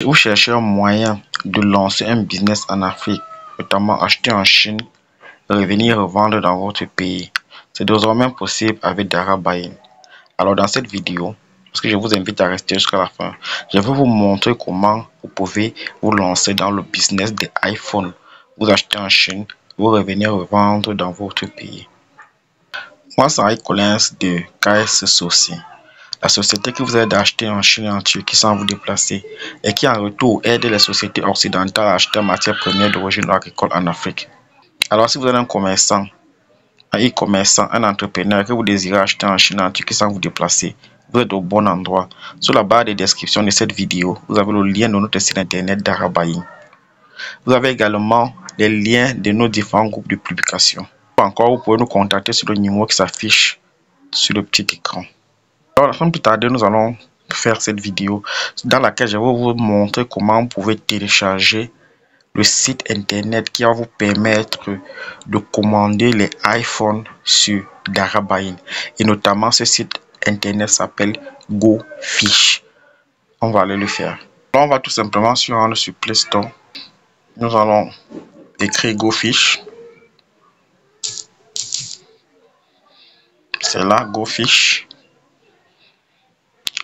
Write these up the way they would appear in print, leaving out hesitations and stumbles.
Vous cherchez un moyen de lancer un business en Afrique, notamment acheter en Chine, revenir revendre dans votre pays. C'est désormais possible avec Darabayin. Alors dans cette vidéo, parce que je vous invite à rester jusqu'à la fin, je vais vous montrer comment vous pouvez vous lancer dans le business des iPhones. Vous achetez en Chine, vous revenez revendre dans votre pays. Moi, c'est Henri Collins de KS Sourcing, la société que vous aide à acheter en Chine et en Turquie sans vous déplacer et qui en retour aide les sociétés occidentales à acheter matières premières d'origine agricole en Afrique. Alors si vous êtes un commerçant, un e-commerçant, un entrepreneur que vous désirez acheter en Chine et en Turquie sans vous déplacer, vous êtes au bon endroit. Sur la barre de description de cette vidéo, vous avez le lien de notre site internet Darabayin. Vous avez également les liens de nos différents groupes de publication. Encore, vous pouvez nous contacter sur le numéro qui s'affiche sur le petit écran. Alors, sans plus tarder, nous allons faire cette vidéo dans laquelle je vais vous montrer comment vous pouvez télécharger le site internet qui va vous permettre de commander les iPhones sur Darabayin. Et notamment, ce site internet s'appelle GoFish. On va aller le faire. Alors, on va tout simplement se rendre sur Play Store. Nous allons écrire GoFish. C'est là, GoFish.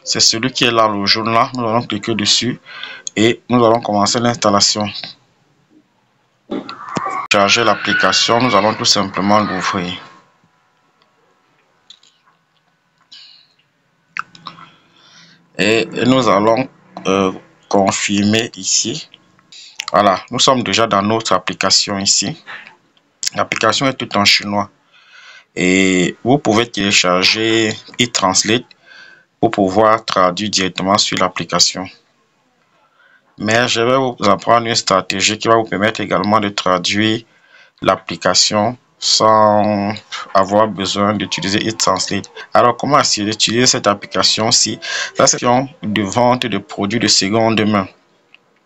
C'est celui qui est là, le jaune là. Nous allons cliquer dessus et nous allons commencer l'installation. Charger l'application, nous allons tout simplement l'ouvrir. Et nous allons confirmer ici. Voilà, nous sommes déjà dans notre application ici. L'application est tout en chinois. Et vous pouvez télécharger e-translate pour pouvoir traduire directement sur l'application. Mais je vais vous apprendre une stratégie qui va vous permettre également de traduire l'application sans avoir besoin d'utiliser e-translate. Alors, comment essayer d'utiliser cette application-ci? La section de vente de produits de seconde main.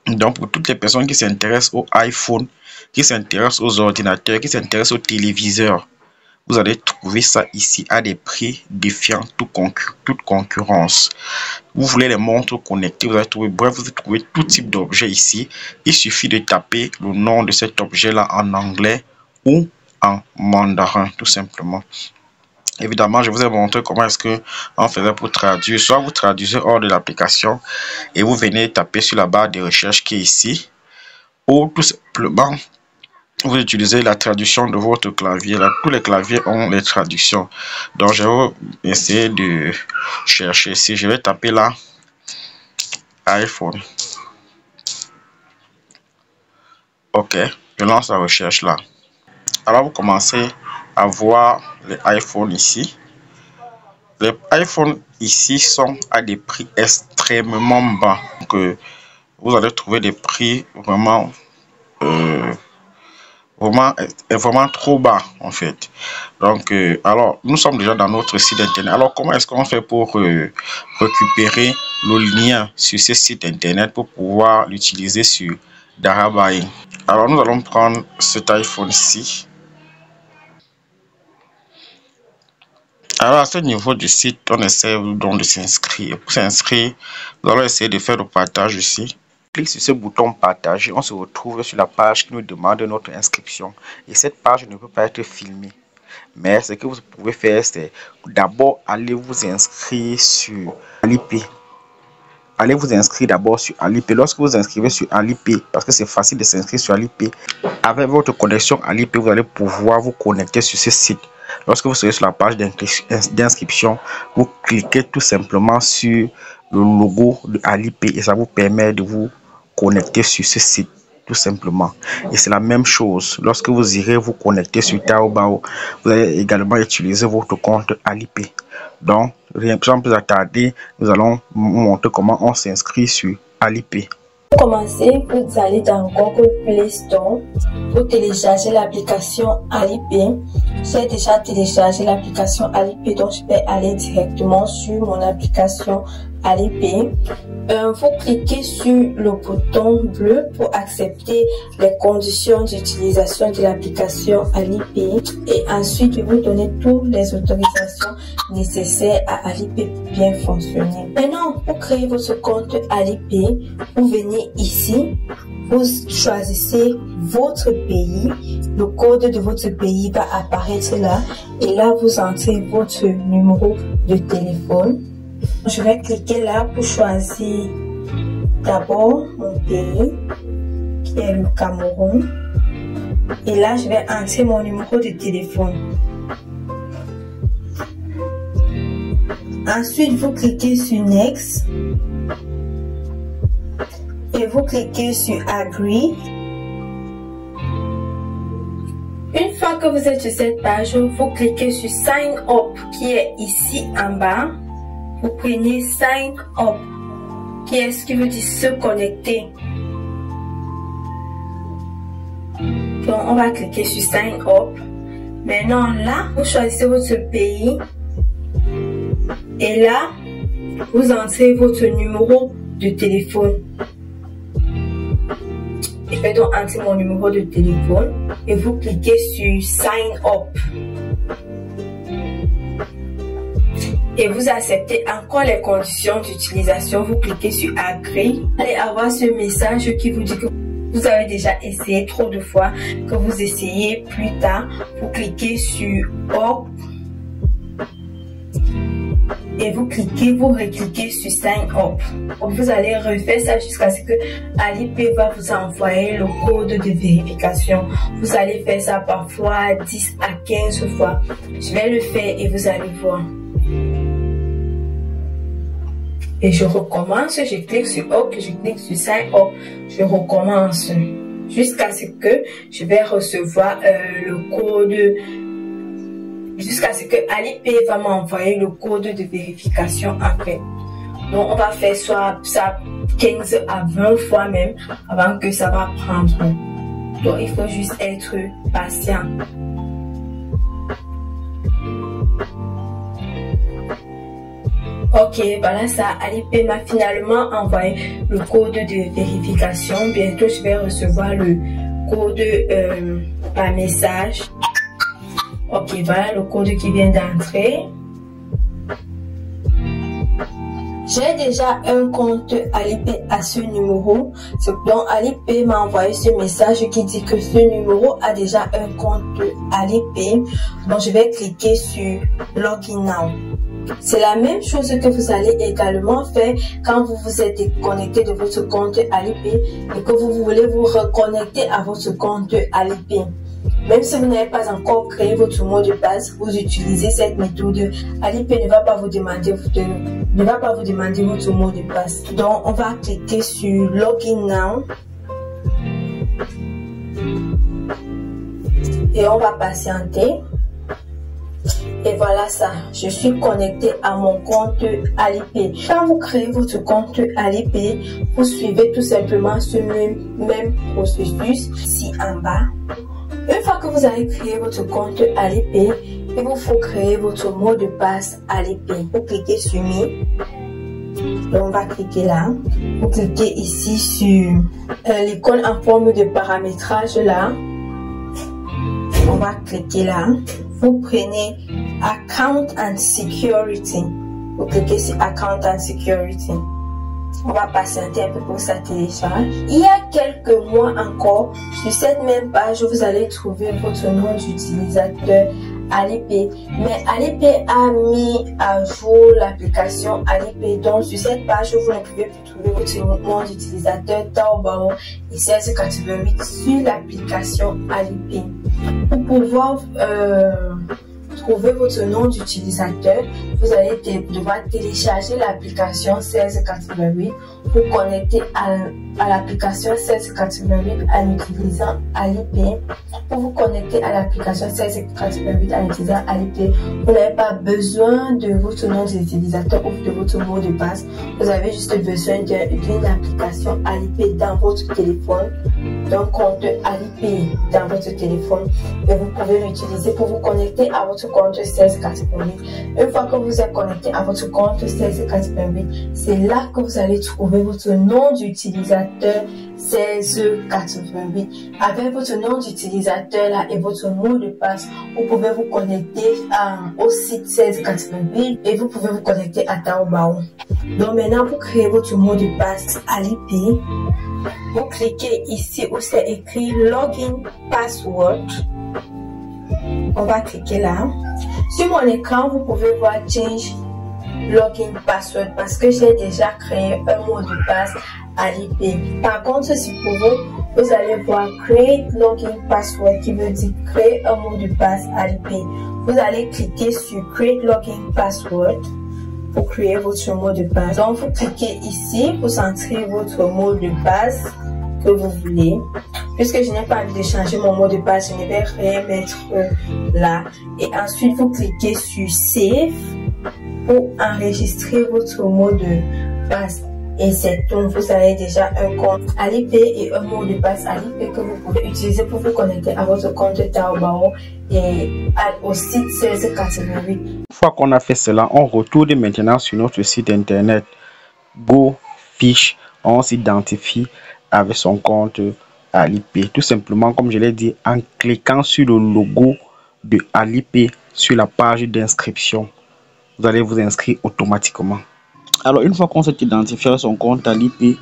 Donc, pour toutes les personnes qui s'intéressent aux iPhone, qui s'intéressent aux ordinateurs, qui s'intéressent aux téléviseurs, vous allez trouver ça ici à des prix défiant toute concurrence. Vous voulez les montres connectées, vous allez trouver, bref, vous allez trouver tout type d'objet ici. Il suffit de taper le nom de cet objet-là en anglais ou en mandarin, tout simplement. Évidemment, je vous ai montré comment est-ce que on faisait pour traduire. Soit vous traduisez hors de l'application et vous venez taper sur la barre de recherche qui est ici, ou tout simplement vous utilisez la traduction de votre clavier. Là, tous les claviers ont les traductions. Donc, je vais essayer de chercher ici. Je vais taper là iPhone. Ok, je lance la recherche là. Alors, vous commencez à voir les iPhones ici. Les iPhones ici sont à des prix extrêmement bas. Donc, vous allez trouver des prix vraiment vraiment trop bas en fait. Donc alors nous sommes déjà dans notre site internet. Alors comment est-ce qu'on fait pour récupérer le lien sur ce site internet pour pouvoir l'utiliser sur Darabayin? Alors nous allons prendre cet iPhone ici. Alors à ce niveau du site, on essaie donc de s'inscrire. Pour s'inscrire, nous allons essayer de faire le partage ici. Clique sur ce bouton partager, on se retrouve sur la page qui nous demande notre inscription. Et cette page ne peut pas être filmée. Mais ce que vous pouvez faire, c'est d'abord aller vous inscrire sur Alipay. Allez vous inscrire d'abord sur Alipay. Lorsque vous inscrivez sur Alipay, parce que c'est facile de s'inscrire sur Alipay, avec votre connexion Alipay, vous allez pouvoir vous connecter sur ce site. Lorsque vous serez sur la page d'inscription, vous cliquez tout simplement sur le logo de Alipay et ça vous permet de vous connecter sur ce site tout simplement. Et c'est la même chose lorsque vous irez vous connecter sur Taobao, vous allez également utiliser votre compte Alipay. Donc sans plus attarder, nous allons vous montrer comment on s'inscrit sur Alipay. Pour commencer, vous allez dans Google Play Store pour télécharger l'application Alipay. J'ai déjà téléchargé l'application Alipay, donc je vais aller directement sur mon application Alipay. vous cliquez sur le bouton bleu pour accepter les conditions d'utilisation de l'application Alipay et ensuite vous donnez toutes les autorisations nécessaires à Alipay pour bien fonctionner. Maintenant, pour créer votre compte Alipay, vous venez ici, vous choisissez votre pays, le code de votre pays va apparaître là et là vous entrez votre numéro de téléphone. Je vais cliquer là pour choisir d'abord mon pays qui est le Cameroun et là je vais entrer mon numéro de téléphone. Ensuite vous cliquez sur Next et vous cliquez sur Agree. Une fois que vous êtes sur cette page, vous cliquez sur Sign Up qui est ici en bas. Vous prenez Sign Up qui est ce qui veut dire se connecter. Donc on va cliquer sur Sign Up. Maintenant là, vous choisissez votre pays et là, vous entrez votre numéro de téléphone. Je vais donc entrer mon numéro de téléphone et vous cliquez sur Sign Up. Et vous acceptez encore les conditions d'utilisation. Vous cliquez sur Agree. Vous allez avoir ce message qui vous dit que vous avez déjà essayé trop de fois, que vous essayez plus tard. Vous cliquez sur OK. Et vous recliquez sur Sign Up. Vous allez refaire ça jusqu'à ce que Alipay va vous envoyer le code de vérification. Vous allez faire ça parfois 10 à 15 fois. Je vais le faire et vous allez voir. Et je recommence, je clique sur OK, je clique sur Sign Up, je recommence jusqu'à ce que je vais recevoir le code. Jusqu'à ce que Alipay va m'envoyer le code de vérification après. Donc on va faire soit ça 15 à 20 fois même avant que ça va prendre. Donc il faut juste être patient. Ok, voilà ça, Alipay m'a finalement envoyé le code de vérification. Bientôt je vais recevoir le code par message. Ok, voilà le code qui vient d'entrer. J'ai déjà un compte Alipay à ce numéro. Donc Alipay m'a envoyé ce message qui dit que ce numéro a déjà un compte Alipay. Donc je vais cliquer sur Login Now. C'est la même chose que vous allez également faire quand vous vous êtes déconnecté de votre compte Alipay et que vous voulez vous reconnecter à votre compte Alipay. Même si vous n'avez pas encore créé votre mot de passe, vous utilisez cette méthode. Alipay ne va pas vous demander votre mot de passe. Donc, on va cliquer sur Login Now. Et on va patienter. Et voilà ça, je suis connecté à mon compte Alipay. Quand vous créez votre compte Alipay, vous suivez tout simplement ce même processus ici en bas. Une fois que vous avez créé votre compte Alipay, il vous faut créer votre mot de passe Alipay. Vous cliquez sur Me. Donc on va cliquer là. Vous cliquez ici sur l'icône en forme de paramétrage là. On va cliquer là. Vous prenez Account and Security. Vous cliquez sur Account and Security. On va patienter un peu pour que ça télécharge. Il y a quelques mois encore, sur cette même page, vous allez trouver votre nom d'utilisateur Alipay. Mais Alipay a mis à jour l'application Alipay. Donc sur cette page, vous ne pouvez plus trouver votre nom d'utilisateur Taobao et 1688 sur l'application Alipay. Pour pouvoir trouver votre nom d'utilisateur, vous allez devoir télécharger l'application 1688 pour connecter à l'application 1688 en utilisant Alipay. Pour vous connecter à l'application 1688 en utilisant Alipay, vous n'avez pas besoin de votre nom d'utilisateur ou de votre mot de passe. Vous avez juste besoin d'une application Alipay dans votre téléphone. d'un compte Alipay dans votre téléphone et vous pouvez l'utiliser pour vous connecter à votre compte 1688. Une fois que vous êtes connecté à votre compte 1688, c'est là que vous allez trouver votre nom d'utilisateur 1688. Avec votre nom d'utilisateur là et votre mot de passe, vous pouvez vous connecter au site 1688 et vous pouvez vous connecter à Taobao. Donc maintenant, pour créer votre mot de passe Alipay, vous cliquez ici où c'est écrit Login Password. On va cliquer là. Sur mon écran, vous pouvez voir Change Login Password parce que j'ai déjà créé un mot de passe Alipay. Par contre, si pour vous allez voir Create Login Password qui veut dire créer un mot de passe Alipay. Vous allez cliquer sur Create Login Password pour créer votre mot de passe. Donc, vous cliquez ici pour centrer votre mot de passe que vous voulez. Puisque je n'ai pas envie de changer mon mot de passe, je ne vais rien mettre là. Et ensuite, vous cliquez sur Save pour enregistrer votre mot de passe. Et c'est tout. Vous avez déjà un compte Alipay et un mot de passe Alipay que vous pouvez utiliser pour vous connecter à votre compte Taobao et au site 1688. Une fois qu'on a fait cela, on retourne maintenant sur notre site internet GoFish. On s'identifie avec son compte Alipay. Tout simplement, comme je l'ai dit, en cliquant sur le logo de Alipay sur la page d'inscription, vous allez vous inscrire automatiquement. Alors, une fois qu'on s'est identifié à son compte Alipay,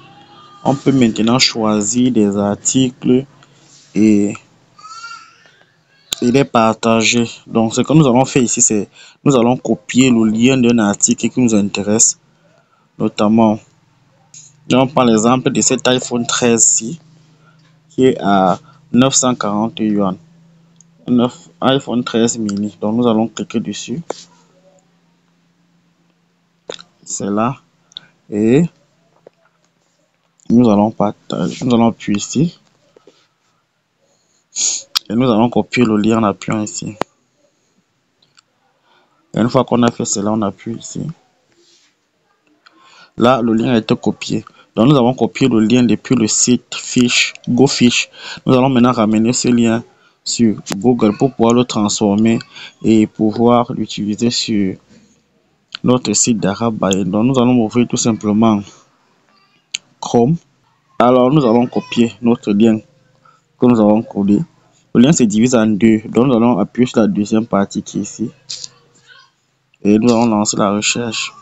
on peut maintenant choisir des articles et les partager. Donc, ce que nous allons faire ici, c'est nous allons copier le lien d'un article qui nous intéresse, notamment, on prend l'exemple de cet iPhone 13 qui est à 940 yuan. iPhone 13 mini. Donc, nous allons cliquer dessus. C'est là. Et nous allons partager. Nous allons appuyer ici. Et nous allons copier le lien en appuyant ici. Et une fois qu'on a fait cela, on appuie ici. Là, le lien a été copié. Donc, nous avons copié le lien depuis le site GoFish. Nous allons maintenant ramener ce lien sur Google pour pouvoir le transformer et pouvoir l'utiliser sur notre site d'Arabaye. Donc, nous allons ouvrir tout simplement Chrome. Alors, nous allons copier notre lien que nous avons codé. Le lien se divise en deux. Donc, nous allons appuyer sur la deuxième partie qui est ici. Et nous allons lancer la recherche.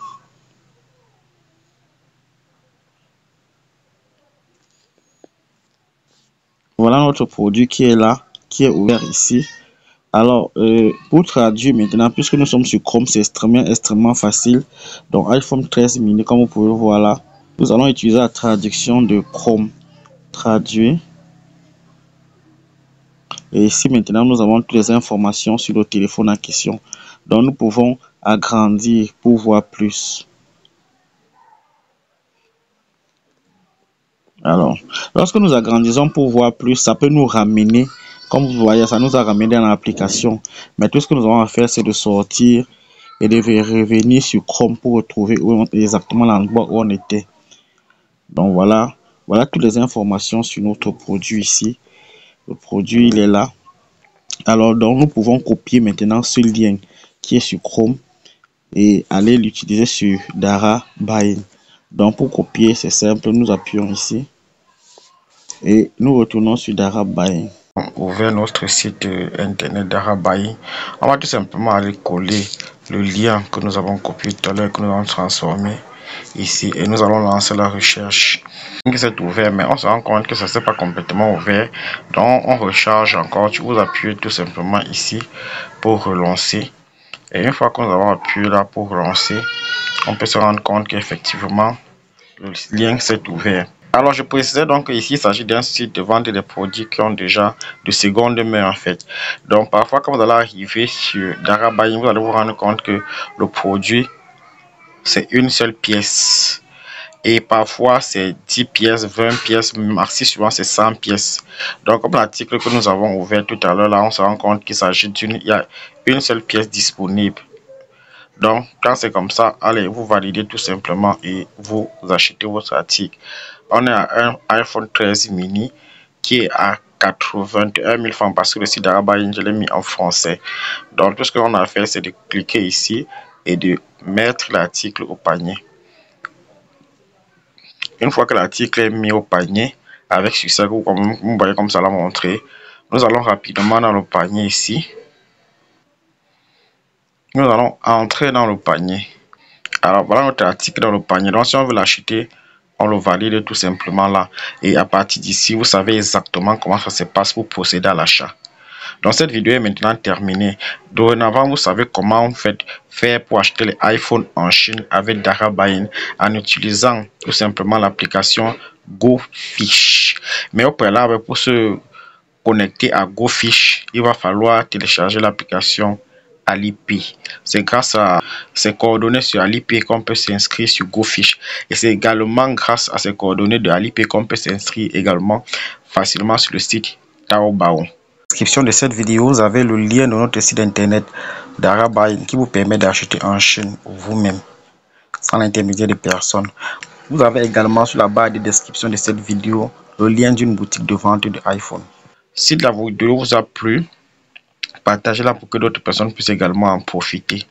Voilà notre produit qui est là, qui est ouvert ici. Alors, pour traduire maintenant, puisque nous sommes sur Chrome, c'est extrêmement facile. Donc, iPhone 13 mini, comme vous pouvez le voir là, nous allons utiliser la traduction de Chrome. Traduire. Et ici, maintenant, nous avons toutes les informations sur le téléphone en question. Donc, nous pouvons agrandir pour voir plus. Alors, lorsque nous agrandissons pour voir plus, ça peut nous ramener, comme vous voyez, ça nous a ramené dans l'application. Mais tout ce que nous avons à faire, c'est de sortir et de revenir sur Chrome pour retrouver exactement l'endroit où on était. Donc voilà toutes les informations sur notre produit ici. Le produit, il est là. Alors, donc nous pouvons copier maintenant ce lien qui est sur Chrome et aller l'utiliser sur Darabaye. Donc pour copier, c'est simple, nous appuyons ici. Et nous retournons sur Darabaye. Ouvert notre site internet Darabaye. On va tout simplement aller coller le lien que nous avons copié tout à l'heure, que nous avons transformé ici. Et nous allons lancer la recherche. C'est ouvert, mais on se rend compte que ça ne s'est pas complètement ouvert. Donc on recharge encore. Vous appuyez tout simplement ici pour relancer. Et une fois que nous avons appuyé là pour relancer, on peut se rendre compte qu'effectivement le lien s'est ouvert. Alors, je précisais donc qu'ici, il s'agit d'un site de vente des produits qui ont déjà de seconde main en fait. Donc, parfois, quand vous allez arriver sur Darabaye, vous allez vous rendre compte que le produit, c'est une seule pièce. Et parfois, c'est 10 pièces, 20 pièces, maxi souvent, c'est 100 pièces. Donc, comme l'article que nous avons ouvert tout à l'heure, là, on se rend compte qu'il s'agit il y a une seule pièce disponible. Donc, quand c'est comme ça, allez, vous validez tout simplement et vous achetez votre article. On est à un iPhone 13 mini qui est à 81 000 francs parce que le site d'Arabayin, je l'ai mis en français. Donc, tout ce qu'on a à faire, c'est de cliquer ici et de mettre l'article au panier. Une fois que l'article est mis au panier, avec succès, vous voyez comme ça l'a montré, nous allons rapidement dans le panier ici. Nous allons entrer dans le panier. Alors, voilà notre article dans le panier. Donc, si on veut l'acheter, on le valide tout simplement là. Et à partir d'ici, vous savez exactement comment ça se passe pour procéder à l'achat. Donc, cette vidéo est maintenant terminée. Dorénavant, vous savez comment faire pour acheter les iPhones en Chine avec Darabayin en utilisant tout simplement l'application GoFish. Mais au préalable, pour se connecter à GoFish, il va falloir télécharger l'application Alipay. C'est grâce à ces coordonnées sur Alipay qu'on peut s'inscrire sur GoFish. Et c'est également grâce à ces coordonnées de Alipay qu'on peut s'inscrire également facilement sur le site Taobao. Dans la description de cette vidéo, vous avez le lien de notre site internet d'Arabayin qui vous permet d'acheter en Chine vous-même sans l'intermédiaire de personne. Vous avez également sur la barre de description de cette vidéo le lien d'une boutique de vente de iPhone. Si la vidéo vous a plu, partagez-la pour que d'autres personnes puissent également en profiter.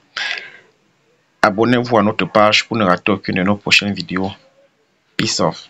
Abonnez-vous à notre page pour ne rater aucune de nos prochaines vidéos. Peace off.